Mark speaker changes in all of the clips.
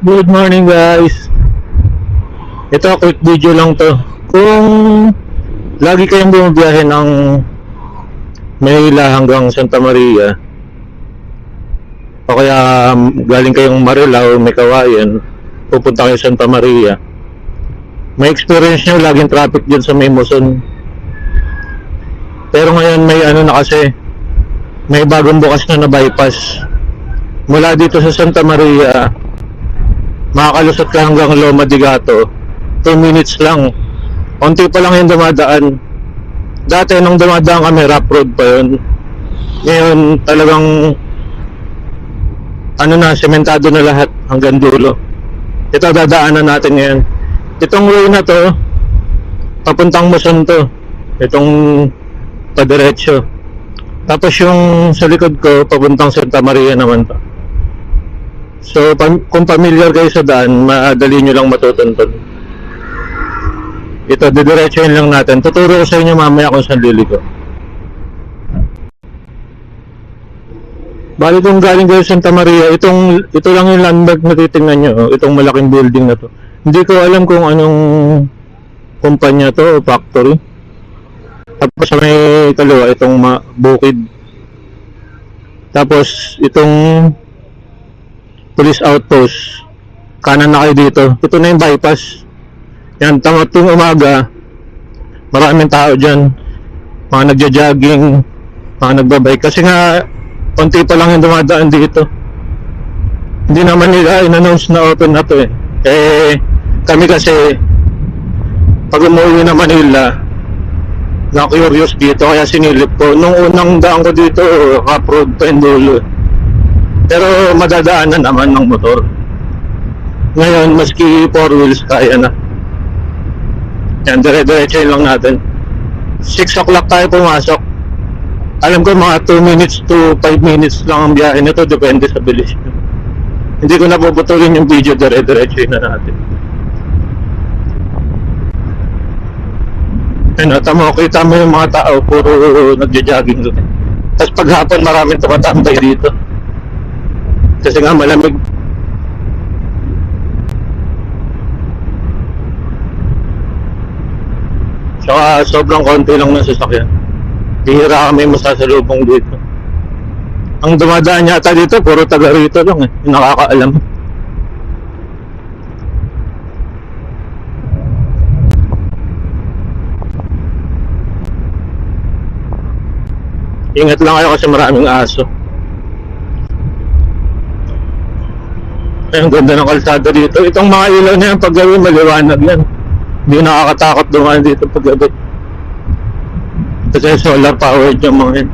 Speaker 1: Good morning guys. Ito quick video lang to. Kung lagi kayong bumabiyahe ng Manila hanggang Santa Maria o kaya galing kayong Marilao, may Kawayan, pupunta kayo Santa Maria, may experience nyo laging traffic dyan sa may Muson. Pero ngayon may na kasi, may bagong bukas na bypass. Mula dito sa Santa Maria, makakalusot ka hanggang Loma de Gato, 2 minutes lang. Konti pa lang yung dumadaan. Dati nung dumadaan kami, rough road pa yun. Ngayon talagang sementado na lahat hanggang dulo. Ito dadaanan natin ngayon. Itong way na to, papuntang Muson to. Itong padiretso. Tapos yung sa likod ko, papuntang Santa Maria naman to. So kung familiar kayo sa daan, madali nyo lang matutuntun. Ito, didiretsuhin lang natin. Tuturo ko sa inyo mamaya kung saan liliko. Bali kung galing kayo Santa Maria, ito lang yung landmark na titingnan nyo. Itong malaking building na to. Hindi ko alam kung anong kumpanya to o factory. Tapos sa may kaliwa, itong bukid. Tapos itong police outpost. Kanan na kayo dito. Ito na yung bypass. Yan, tuwing umaga, maraming tao dyan. Mga nagja-jogging, mga nagbabike. Kasi nga, konti pa lang yung dumadaan dito. Hindi naman nila in-announce na open na to eh. Kami kasi, pag umuwi na Manila, na-curious dito, kaya sinilip ko. Nung unang daan ko dito, rough-road pa yung dulo. Pero madadaanan naman ng motor. Ngayon, maski 4 wheels, kaya na. Yan, dire-diretso lang natin. 6 o'clock tayo pumasok. Alam ko mga 2 minutes to 5 minutes lang ang biyahe nito, depende sa bilis nyo. Hindi ko napuputulin yung video, dire-diretso na natin. Ano, kita mo yung mga tao, puro nagja-jogging doon. Tapos paghapon maraming tumatambay dito. Kasi nga malamig. Saka sobrang konti lang ng sasakyan. Bihira kami masasalubong dito. Ang dumadaan yata dito, puro taga rito lang eh. Yung nakakaalam. Ingat lang kayo kasi maraming aso. Ay, ang ganda ng kalsada dito. Itong mga ilaw na yan, pag gabi maliwanag yan. Hindi nakakatakot dumaan dito pag gabi. Kasi solar powered yung mga yan.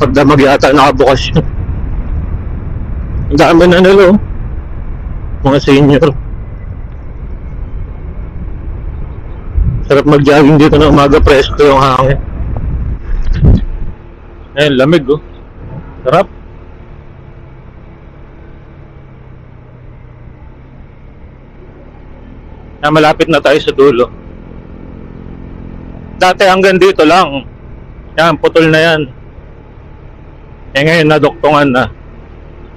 Speaker 1: Pagdamag yata nakabukas yun. Ang dami na nilo. Mga senior. Sarap mag-jogging dito na umaga, presko yung hangin. Ayun, lamig oh. Sarap. Malapit na tayo sa dulo. Dati hanggang dito lang. Yan, putol na yan. Ngayon naduktungan na.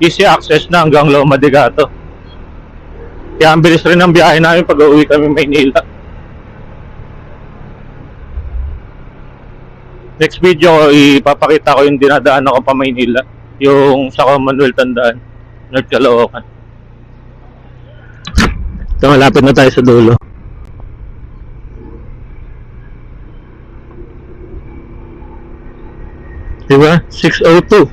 Speaker 1: Easy access na hanggang Loma de Gato. Kaya ang bilis rin ang biyahe namin pag uwi kami Maynila. Next video, ipapakita ko yung dinadaan ako pa Maynila. Yung sa Commonwealth Tandaan, North Caloocan. So, malapit na tayo sa dulo. Diba? 6:02.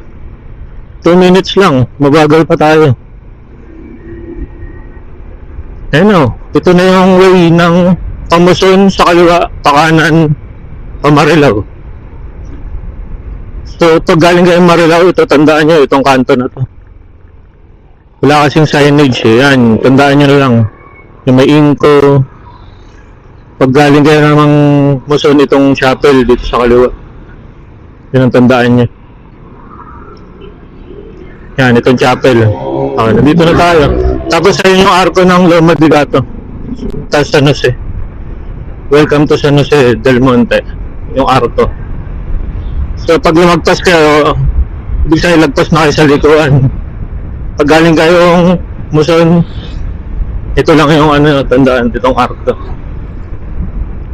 Speaker 1: 2 minutes lang. Mabagal pa tayo. Ayun o. Ito na yung way ng Muson sa kaliwa, pakanan, Marilao. So, ito galing kayong Marilao, ito tandaan nyo, itong kanto na to. Wala kasing signage eh. Yan, tandaan nyo na lang. Yung may Inco. Pag galing kayo namang Muson, itong chapel dito sa kaliwa. Yun ang tandaan nyo. Yan, itong chapel. Okay, nandito na tayo. Tapos ayun yung arko ng Loma de Gato. Tapos San Jose. Welcome to San Jose del Monte. Yung arko. So pag lumagpas kayo, ibig sabihin lagpas na kayo sa likuan. Pag galing kayong Muson, ito lang yung ano, tandaan, itong arc to.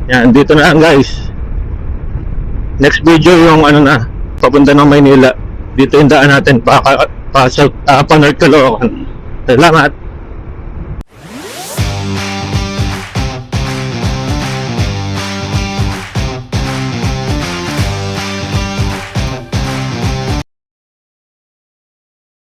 Speaker 1: Yan, dito na lang guys. Next video yung ano na, papunta ng Maynila. Dito yung daan natin, pa North Caloocan. Salamat.